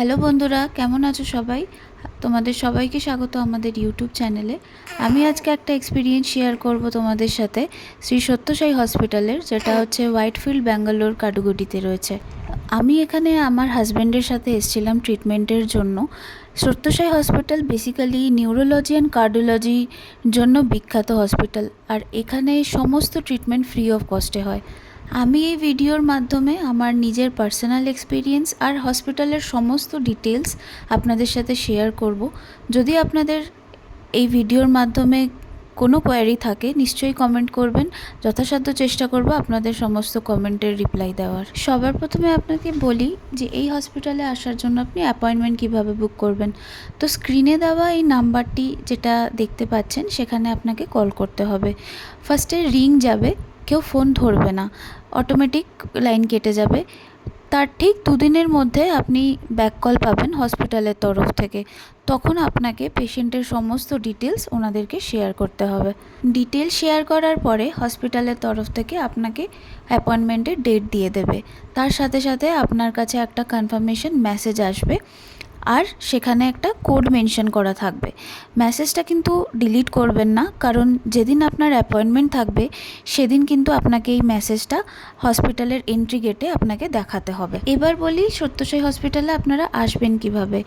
Hello বন্ধুরা, কেমন আছো সবাই? তোমাদের সবাইকে স্বাগত আমাদের ইউটিউব চ্যানেলে। আমি আজকে একটা এক্সপিরিয়েন্স শেয়ার করব তোমাদের সাথে শ্রী সত্যসাই হসপিটালের, যেটা হচ্ছে হোয়াইটফিল্ড, ব্যাঙ্গালোর, কাটুগুটিতে রয়েছে। আমি এখানে আমার হাজব্যান্ডের সাথে এসেছিলাম ট্রিটমেন্টের জন্য। Satya Sai hospital basically neurology and কার্ডিওলজির জন্য বিখ্যাত হসপিটাল, আর এখানে সমস্ত ট্রিটমেন্ট ফ্রি অফ কস্টে হয়। আমি এই ভিডিওর মাধ্যমে আমার নিজের পার্সোনাল এক্সপিরিয়েন্স আর হসপিটালের সমস্ত ডিটেলস আপনাদের সাথে শেয়ার করব। যদি আপনাদের এই ভিডিওর মাধ্যমে কোনো কোয়ারি থাকে নিশ্চয়ই কমেন্ট করবেন, যথাসাধ্য চেষ্টা করব আপনাদের সমস্ত কমেন্টের রিপ্লাই দেওয়ার। সবার প্রথমে আপনাকে বলি যে এই হসপিটালে আসার জন্য আপনি অ্যাপয়েন্টমেন্ট কিভাবে বুক করবেন। তো স্ক্রিনে দেওয়া এই নাম্বারটি যেটা দেখতে পাচ্ছেন সেখানে আপনাকে কল করতে হবে। ফার্স্টে রিং যাবে, কেউ ফোন ধরবে না, অটোমেটিক লাইন কেটে যাবে। তার ঠিক দুদিনের মধ্যে আপনি ব্যাক কল পাবেন হসপিটালের তরফ থেকে। তখন আপনাকে পেশেন্টের সমস্ত ডিটেলস ওনাদেরকে শেয়ার করতে হবে। ডিটেলস শেয়ার করার পরে হসপিটালের তরফ থেকে আপনাকে অ্যাপয়েন্টমেন্টের ডেট দিয়ে দেবে। তার সাথে সাথে আপনার কাছে একটা কনফার্মেশন মেসেজ আসবে, আর সেখানে একটা কোড মেনশন করা থাকবে। মেসেজটা কিন্তু ডিলিট করবেন না, কারণ যেদিন আপনার অ্যাপয়েন্টমেন্ট থাকবে সেদিন কিন্তু আপনাকে এই মেসেজটা হসপিটালের এন্ট্রি গেটে আপনাকে দেখাতে হবে। এবার বলি সত্যসাই হসপিটালে আপনারা আসবেন কিভাবে।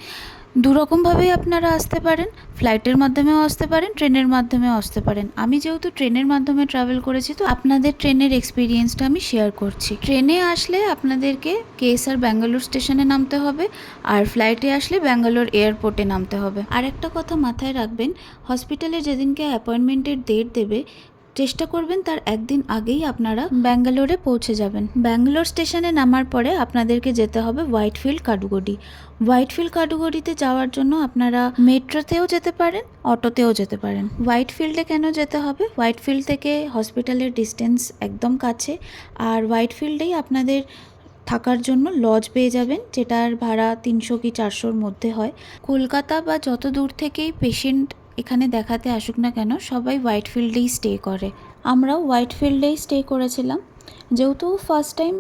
দুরকমভাবেই আপনারা আসতে পারেন, ফ্লাইটের মাধ্যমেও আসতে পারেন, ট্রেনের মাধ্যমেও আসতে পারেন। আমি যেহেতু ট্রেনের মাধ্যমে ট্রাভেল করেছি, তো আপনাদের ট্রেনের এক্সপিরিয়েন্সটা আমি শেয়ার করছি। ট্রেনে আসলে আপনাদেরকে কেএসআর ব্যাঙ্গালোর স্টেশনে নামতে হবে, আর ফ্লাইটে আসলে ব্যাঙ্গালোর এয়ারপোর্টে নামতে হবে। আর একটা কথা মাথায় রাখবেন, হসপিটালে যেদিনকে অ্যাপয়েন্টমেন্টের ডেট দেবে চেষ্টা করবেন তার একদিন আগেই আপনারা ব্যাঙ্গালোরে পৌঁছে যাবেন। ব্যাঙ্গালোর স্টেশনে নামার পরে আপনাদেরকে যেতে হবে হোয়াইটফিল্ড, কাটুগুটি। হোয়াইটফিল্ড, কাটুগুটিতে যাওয়ার জন্য আপনারা মেট্রোতেও যেতে পারেন, অটোতেও যেতে পারেন। হোয়াইটফিল্ডে কেন যেতে হবে? হোয়াইটফিল্ড থেকে হসপিটালের ডিস্টেন্স একদম কাছে, আর হোয়াইটফিল্ডেই আপনাদের থাকার জন্য লজ পেয়ে যাবেন, যেটার ভাড়া 300 কি 400-র মধ্যে হয়। কলকাতা বা যত দূর থেকেই পেশেন্ট এখানে দেখাতে আসুক না কেন, সবাই হোয়াইটফিল্ডেই স্টে করে। আমরাও হোয়াইটফিল্ডেই স্টে করেছিলাম, যেহেতু ফার্স্ট টাইম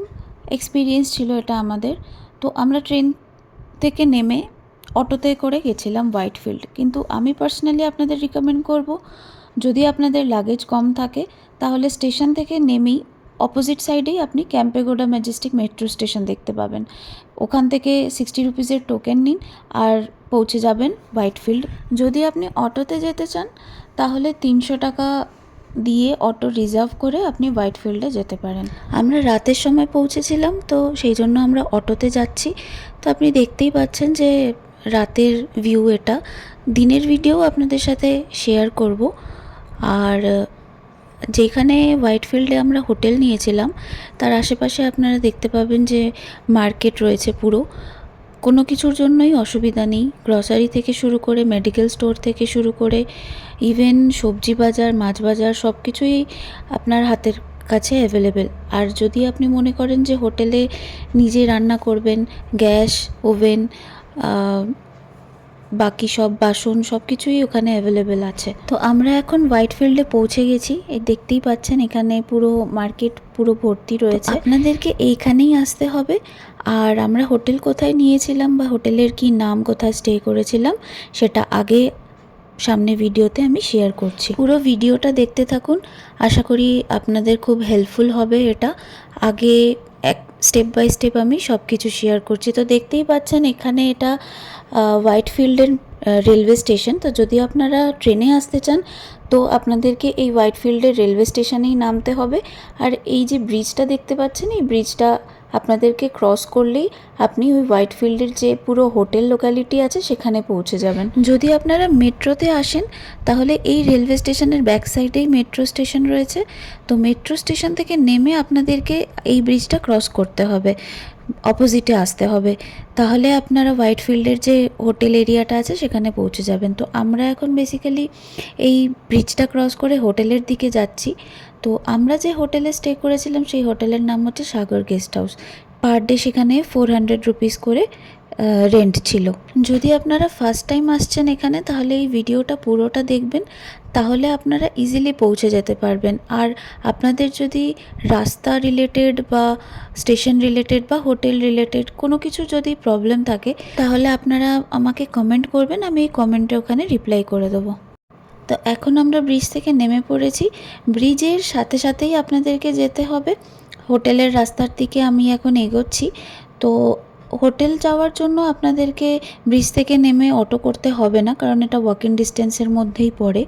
এক্সপিরিয়েন্স ছিল এটা আমাদের। তো আমরা ট্রেন থেকে নেমে অটোতে করে গেছিলাম হোয়াইটফিল্ড। কিন্তু আমি পার্সোনালি আপনাদের রিকমেন্ড করব, যদি আপনাদের লাগেজ কম থাকে তাহলে স্টেশন থেকে নেমেই অপোজিট সাইডেই আপনি ক্যাম্পেগোডা ম্যাজেস্টিক মেট্রো স্টেশন দেখতে পাবেন। ওখান থেকে 60 রুপিসের টোকেন নিন আর পৌঁছে যাবেন হোয়াইটফিল্ড। যদি আপনি অটোতে যেতে চান তাহলে 300 টাকা দিয়ে অটো রিজার্ভ করে আপনি হোয়াইটফিল্ডে যেতে পারেন। আমরা রাতের সময় পৌঁছেছিলাম, তো সেই জন্য আমরা অটোতে যাচ্ছি। তো আপনি দেখতেই পাচ্ছেন যে রাতের ভিউ এটা। দিনের ভিডিও আপনাদের সাথে শেয়ার করব। আর যেখানে হোয়াইটফিল্ডে আমরা হোটেল নিয়েছিলাম তার আশেপাশে আপনারা দেখতে পাবেন যে মার্কেট রয়েছে পুরো। কোনো কিছুর জন্যই অসুবিধা নেই, গ্রসারি থেকে শুরু করে মেডিকেল স্টোর থেকে শুরু করে ইভেন সবজি বাজার, মাছ বাজার সব কিছুই আপনার হাতের কাছে অ্যাভেলেবেল। আর যদি আপনি মনে করেন যে হোটেলে নিজে রান্না করবেন, গ্যাস, ওভেন, বাকি সব বাসন সব কিছুই ওখানে অ্যাভেলেবেল আছে। তো আমরা এখন হোয়াইটফিল্ডে পৌঁছে গেছি। এই দেখতেই পাচ্ছেন এখানে পুরো মার্কেট পুরো ভর্তি রয়েছে। আপনাদেরকে এইখানেই আসতে হবে। আর আমরা হোটেল কোথায় নিয়েছিলাম বা হোটেলের কি নাম, কোথায় স্টে করেছিলাম সেটা আগে সামনে ভিডিওতে আমি শেয়ার করছি। পুরো ভিডিওটা দেখতে থাকুন, আশা করি আপনাদের খুব হেল্পফুল হবে এটা। আগে এক স্টেপ বাই স্টেপ আমি সব কিছু শেয়ার করছি। তো দেখতেই পাচ্ছেন এখানে এটা হোয়াইটফিল্ডের রেলওয়ে স্টেশন। তো যদি আপনারা ট্রেনে আসতে চান তো আপনাদেরকে এই হোয়াইটফিল্ডের রেলওয়ে স্টেশনেই নামতে হবে। আর এই যে ব্রিজটা দেখতে পাচ্ছেন, এই ব্রিজটা আপনাদেরকে ক্রস করলেই আপনি ওই হোয়াইটফিল্ডের যে পুরো হোটেল লোকালিটি আছে সেখানে পৌঁছে যাবেন। যদি আপনারা মেট্রোতে আসেন তাহলে এই রেলওয়ে স্টেশনের ব্যাক সাইডেই মেট্রো স্টেশন রয়েছে। তো মেট্রো স্টেশন থেকে নেমে আপনাদেরকে এই ব্রিজটা ক্রস করতে হবে, অপোজিটে আসতে হবে, তাহলে আপনারা হোয়াইটফিল্ডের যে হোটেল এরিয়াটা আছে সেখানে পৌঁছে যাবেন। তো আমরা এখন বেসিক্যালি এই ব্রিজটা ক্রস করে হোটেলের দিকে যাচ্ছি। তো আমরা যে হোটেলে স্টে করেছিলাম সেই হোটেলের নাম হচ্ছে সাগর গেস্ট হাউস। পার ডে সেখানে 400 রুপিস করে রেন্ট ছিল। যদি আপনারা ফার্স্ট টাইম আসছেন এখানে তাহলে এই ভিডিওটা পুরোটা দেখবেন, তাহলে আপনারা ইজিলি পৌঁছে যেতে পারবেন। আর আপনাদের যদি রাস্তা রিলেটেড বা স্টেশন রিলেটেড বা হোটেল রিলেটেড কোনো কিছু যদি প্রবলেম থাকে তাহলে আপনারা আমাকে কমেন্ট করবেন, আমি এই কমেন্টে ওখানে রিপ্লাই করে দেবো। তো এখন আমরা ব্রিজ থেকে নেমে পড়েছি। ব্রিজের সাথে সাথেই আপনাদেরকে যেতে হবে হোটেলের রাস্তার দিকে। আমি এখন এগোচ্ছি। তো হোটেল যাওয়ার জন্য আপনাদেরকে ব্রিজ থেকে নেমে অটো করতে হবে না, কারণ এটা ওয়াকিং ডিস্টেন্সের মধ্যেই পড়ে।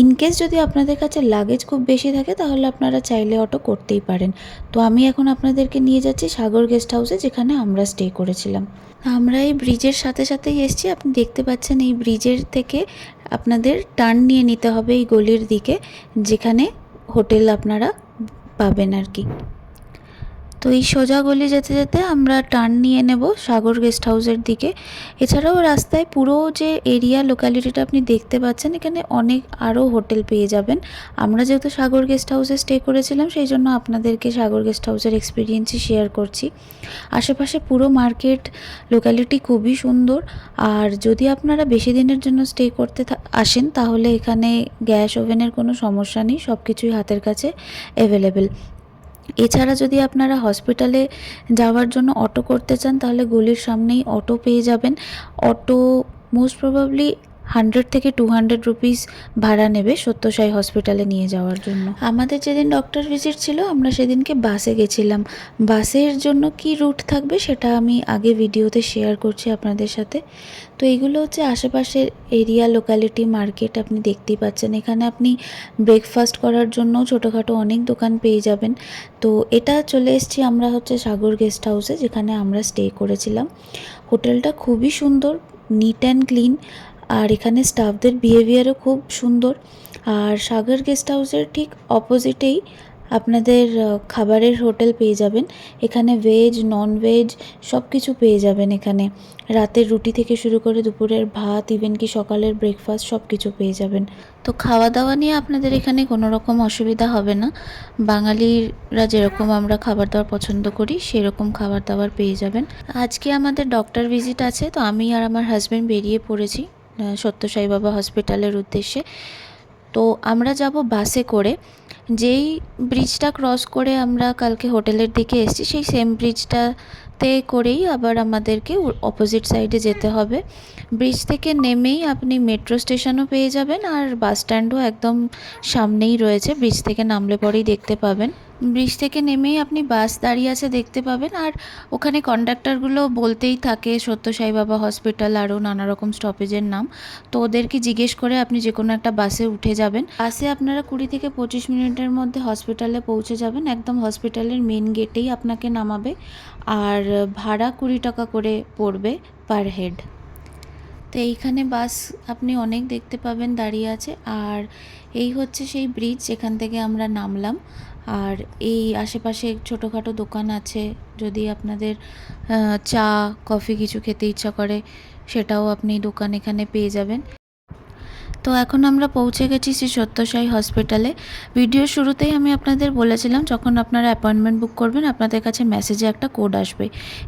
ইনকেস যদি আপনাদের কাছে লাগেজ খুব বেশি থাকে তাহলে আপনারা চাইলে অটো করতেই পারেন। তো আমি এখন আপনাদেরকে নিয়ে যাচ্ছি সাগর গেস্ট হাউসে, যেখানে আমরা স্টে করেছিলাম। আমরা এই ব্রিজের সাথে সাথেই এসেছি। আপনি দেখতে পাচ্ছেন এই ব্রিজের থেকে আপনাদের টার্ন নিয়ে নিতে হবে এই গলির দিকে, যেখানে হোটেল আপনারা পাবেন আর কি। তো এই সোজা গলি যেতে যেতে আমরা টার্ন নিয়ে নেব সাগর গেস্ট হাউসের দিকে। এছাড়াও রাস্তায় পুরো যে এরিয়া লোকালিটিটা আপনি দেখতে পাচ্ছেন, এখানে অনেক আরও হোটেল পেয়ে যাবেন। আমরা যেহেতু সাগর গেস্ট হাউসে স্টে করেছিলাম সেই জন্য আপনাদেরকে সাগর গেস্ট হাউসের এক্সপিরিয়েন্সই শেয়ার করছি। আশেপাশে পুরো মার্কেট লোকালিটি খুবই সুন্দর। আর যদি আপনারা বেশি দিনের জন্য স্টে করতে আসেন তাহলে এখানে গ্যাস ওভেনের কোনো সমস্যা নেই, সব কিছুই হাতের কাছে অ্যাভেলেবেল। এছাড়া যদি আপনারা হসপিটালে যাওয়ার জন্য অটো করতে চান তাহলে গলির সামনেই অটো পেয়ে যাবেন। অটো মোস্ট প্রবাবলি 100 থেকে 200 রুপিস ভাড়া নেবে সত্যসাই হসপিটালে নিয়ে যাওয়ার জন্য। আমাদের যেদিন ডক্টর ভিজিট ছিল আমরা সেদিনকে বাসে গেছিলাম। বাসের জন্য কি রুট থাকবে সেটা আমি আগে ভিডিওতে শেয়ার করছি আপনাদের সাথে। তো এইগুলো হচ্ছে আশেপাশের এরিয়া লোকালিটি মার্কেট, আপনি দেখতেই পাচ্ছেন। এখানে আপনি ব্রেকফাস্ট করার জন্য ছোটোখাটো অনেক দোকান পেয়ে যাবেন। তো এটা চলে এসেছি আমরা হচ্ছে সাগর গেস্ট হাউসে, যেখানে আমরা স্টে করেছিলাম। হোটেলটা খুবই সুন্দর, নিট অ্যান্ড ক্লিন, আর এখানে স্টাফদের বিহেভিয়ারও খুব সুন্দর। আর সাগর গেস্ট হাউসের ঠিক অপোজিটেই আপনাদের খাবারের হোটেল পেয়ে যাবেন। এখানে ভেজ নন ভেজ সব কিছু পেয়ে যাবেন। এখানে রাতের রুটি থেকে শুরু করে দুপুরের ভাত, ইভেন কি সকালের ব্রেকফাস্ট সব কিছু পেয়ে যাবেন। তো খাওয়া দাওয়া নিয়ে আপনাদের এখানে কোনো রকম অসুবিধা হবে না। বাঙালিরা যেরকম আমরা খাবার দাবার পছন্দ করি সেরকম খাবার দাবার পেয়ে যাবেন। আজকে আমাদের ডক্টর ভিজিট আছে, তো আমি আর আমার হাজব্যান্ড বেরিয়ে পড়েছি সত্যসাই বাবা হসপিটালের উদ্দেশ্যে। তো আমরা যাব বাসে করে। যেই ব্রিজটা ক্রস করে আমরা কালকে হোটেলের দিকে এসেছি সেই সেম ব্রিজটাতে করেই আবার আমাদেরকে অপোজিট সাইডে যেতে হবে। ব্রিজ থেকে নেমেই আপনি মেট্রো স্টেশনও পেয়ে যাবেন, আর বাস স্ট্যান্ডও একদম সামনেই রয়েছে। ব্রিজ থেকে নামলে পরেই দেখতে পাবেন। ব্রিজ থেকে নেমেই আপনি বাস দাঁড়িয়ে আছে দেখতে পাবেন, আর ওখানে কন্ডাক্টরগুলো বলতেই থাকে সত্যসাই বাবা হসপিটাল আরও নানা রকম স্টপেজের নাম। তো ওদেরকে জিজ্ঞেস করে আপনি যে কোনো একটা বাসে উঠে যাবেন। বাসে আপনারা 20 থেকে 25 মিনিটের মধ্যে হসপিটালে পৌঁছে যাবেন। একদম হসপিটালের মেন গেটেই আপনাকে নামাবে, আর ভাড়া 20 টাকা করে পড়বে পার হেড। তো এইখানে বাস আপনি অনেক দেখতে পাবেন দাঁড়িয়ে আছে। আর এই হচ্ছে সেই ব্রিজ যেখান থেকে আমরা নামলাম। আর এই আশেপাশে ছোটোখাটো দোকান আছে, যদি আপনাদের চা কফি কিছু খেতে ইচ্ছা করে সেটাও আপনি দোকান এখানে পেয়ে যাবেন। তো এখন আমরা পৌঁছে গেছি শ্রী সত্যসাই হসপিটালে। ভিডিওর শুরুতেই আমি আপনাদের বলেছিলাম যখন আপনারা অ্যাপয়েন্টমেন্ট বুক করবেন আপনাদের কাছে মেসেজে একটা কোড আসবে।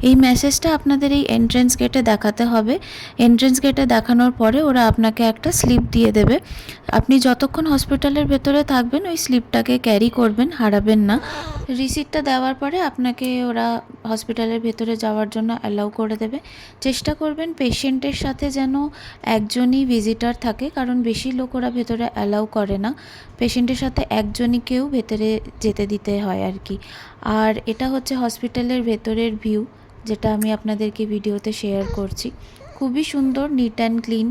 এই মেসেজটা আপনাদের এই এন্ট্রেন্স গেটে দেখাতে হবে। এন্ট্রেন্স গেটে দেখানোর পরে ওরা আপনাকে একটা স্লিপ দিয়ে দেবে। আপনি যতক্ষণ হসপিটালের ভেতরে থাকবেন ওই স্লিপটাকে ক্যারি করবেন, হারাবেন না। রিসিপ্টটা দেওয়ার পরে আপনাকে ওরা হসপিটালের ভেতরে যাওয়ার জন্য অ্যালাউ করে দেবে। চেষ্টা করবেন পেশেন্টের সাথে যেন একজনই ভিজিটার থাকে, কারণ বেশি লোক ওরা ভেতরে অ্যালাউ করে না। পেশেন্টের সাথে একজনকেও ভেতরে যেতে দিতে হয় আর কি। আর এটা হচ্ছে হসপিটালের ভেতরের ভিউ, যেটা আমি আপনাদেরকে ভিডিওতে শেয়ার করছি। খুবই সুন্দর, নিট অ্যান্ড ক্লিন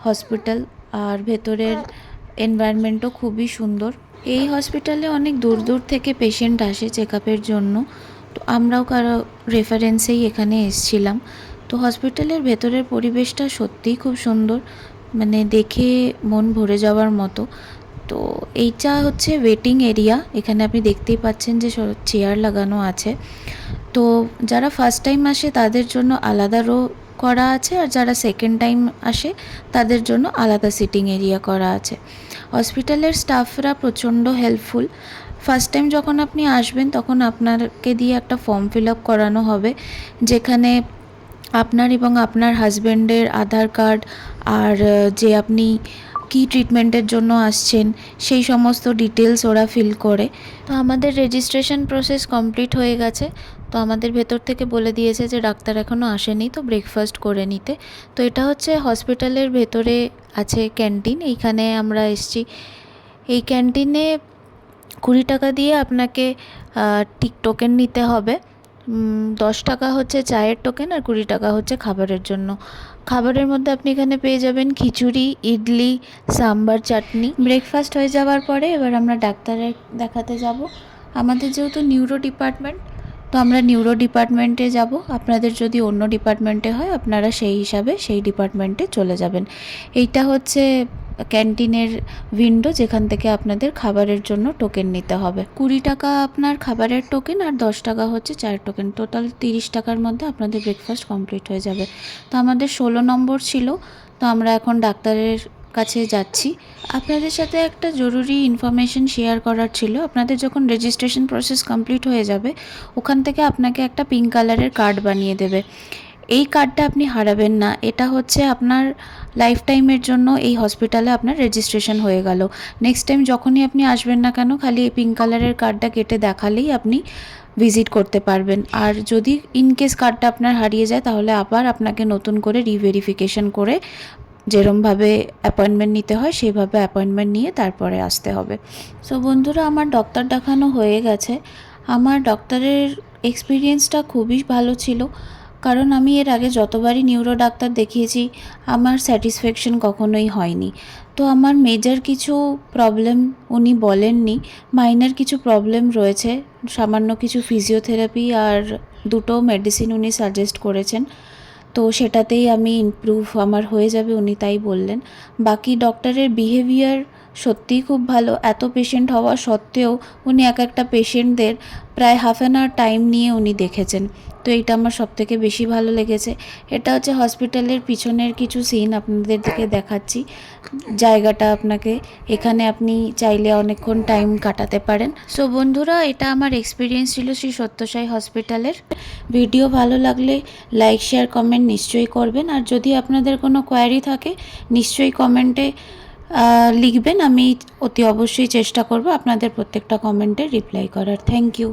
হসপিটাল, আর ভেতরের এনভায়রনমেন্টও খুবই সুন্দর। এই হসপিটালে অনেক দূর দূর থেকে পেশেন্ট আসে চেক আপের জন্য। তো আমরাও কারো রেফারেন্সেই এখানে এসেছিলাম। তো হসপিটালের ভেতরের পরিবেশটা সত্যিই খুব সুন্দর, মানে দেখে মন ভরে যাওয়ার মতো। তো এইটা হচ্ছে ওয়েটিং এরিয়া। এখানে আপনি দেখতেই পাচ্ছেন যে চেয়ার লাগানো আছে। তো যারা ফার্স্ট টাইম আসে তাদের জন্য আলাদা রো করা আছে, আর যারা সেকেন্ড টাইম আসে তাদের জন্য আলাদা সিটিং এরিয়া করা আছে। হসপিটালের স্টাফরা প্রচণ্ড হেল্পফুল। ফার্স্ট টাইম যখন আপনি আসবেন তখন আপনাকে দিয়ে একটা ফর্ম ফিল আপ করানো হবে, যেখানে আপনার এবং আপনার হাজব্যান্ডের আধার কার্ড আর যে আপনি কী ট্রিটমেন্টের জন্য আসছেন সেই সমস্ত ডিটেলস ওরা ফিল করে। তো আমাদের রেজিস্ট্রেশন প্রসেস কমপ্লিট হয়ে গেছে। তো আমাদের ভেতর থেকে বলে দিয়েছে যে ডাক্তার এখনও আসেনি, তো ব্রেকফাস্ট করে নিতে। তো এটা হচ্ছে হসপিটালের ভেতরে আছে ক্যান্টিন, এইখানে আমরা এসছি। এই ক্যান্টিনে 20 টাকা দিয়ে আপনাকে টোকেন নিতে হবে। 10 টাকা হচ্ছে চায়ের টোকেন আর 20 টাকা হচ্ছে খাবারের জন্য। খাবারের মধ্যে আপনি এখানে পেয়ে যাবেন খিচুড়ি, ইডলি, সাম্বার, চাটনি। ব্রেকফাস্ট হয়ে যাওয়ার পরে এবার আমরা ডাক্তারের দেখাতে যাব। আমাদের যেহেতু নিউরো ডিপার্টমেন্ট, তো আমরা নিউরো ডিপার্টমেন্টে যাব। আপনাদের যদি অন্য ডিপার্টমেন্টে হয় আপনারা সেই হিসাবে সেই ডিপার্টমেন্টে চলে যাবেন। এইটা হচ্ছে ক্যান্টিনের উইন্ডো, যেখান থেকে আপনাদের খাবারের জন্য টোকেন নিতে হবে। 20 টাকা আপনার খাবারের টোকেন আর 10 টাকা হচ্ছে চায়ের টোকেন। টোটাল 30 টাকার মধ্যে আপনাদের ব্রেকফাস্ট কমপ্লিট হয়ে যাবে। তো আমাদের 16 নম্বর ছিল, তো আমরা এখন ডাক্তারের কাছে যাচ্ছি। আপনাদের সাথে একটা জরুরি ইনফরমেশন শেয়ার করার ছিল। আপনাদের যখন রেজিস্ট্রেশন প্রসেস কমপ্লিট হয়ে যাবে, ওখান থেকে আপনাকে একটা পিঙ্ক কালারের কার্ড বানিয়ে দেবে। এই কার্ডটা আপনি হারাবেন না। এটা হচ্ছে আপনার লাইফ টাইমের জন্য এই হসপিটালে আপনার রেজিস্ট্রেশন হয়ে গেল। নেক্সট টাইম যখনই আপনি আসবেন না কেন, খালি এই পিঙ্ক কালারের কার্ডটা কেটে দেখালেই আপনি ভিজিট করতে পারবেন। আর যদি ইনকেস কার্ডটা আপনার হারিয়ে যায়, তাহলে আবার আপনাকে নতুন করে রিভেরিফিকেশন করে যেরমভাবে অ্যাপয়েন্টমেন্ট নিতে হয় সেইভাবে অ্যাপয়েন্টমেন্ট নিয়ে তারপরে আসতে হবে। সো বন্ধুরা, আমার ডক্টর দেখানো হয়ে গেছে। আমার ডক্টরের এক্সপিরিয়েন্সটা খুবই ভালো ছিল, কারণ আমি এর আগে যতবারই নিউরো ডাক্তার দেখিয়েছি আমার স্যাটিসফ্যাকশন কখনোই হয়নি। তো আমার মেজর কিছু প্রবলেম উনি বলেননি, মাইনর কিছু প্রবলেম রয়েছে, সামান্য কিছু ফিজিওথেরাপি আর 2টো মেডিসিন উনি সাজেস্ট করেছেন। তো সেটাতেই আমি ইমপ্রুভ আমার হয়ে যাবে, উনি তাই বললেন। বাকি ডক্টরের বিহেভিয়ার সত্যিই খুব ভালো। এত পেশেন্ট হওয়া সত্ত্বেও উনি এক একটা পেশেন্টদের প্রায় হাফ অ্যান আওয়ার টাইম নিয়ে উনি দেখেছেন। তো এইটা আমার সবথেকে বেশি ভালো লেগেছে। এটা হচ্ছে হসপিটালের পিছনের কিছু সিন আপনাদেরকে দেখাচ্ছি। জায়গাটা আপনাকে, এখানে আপনি চাইলে অনেকক্ষণ টাইম কাটাতে পারেন। সো বন্ধুরা, এটা আমার এক্সপিরিয়েন্স ছিল শ্রী সত্যসাই হসপিটালের। ভিডিও ভালো লাগলে লাইক, শেয়ার, কমেন্ট নিশ্চয়ই করবেন। আর যদি আপনাদের কোনো কোয়ারি থাকে নিশ্চয়ই কমেন্টে লিখবেন। আমি অতি অবশ্যই চেষ্টা করব আপনাদের প্রত্যেকটা কমেন্টে রিপ্লাই করার। Thank you.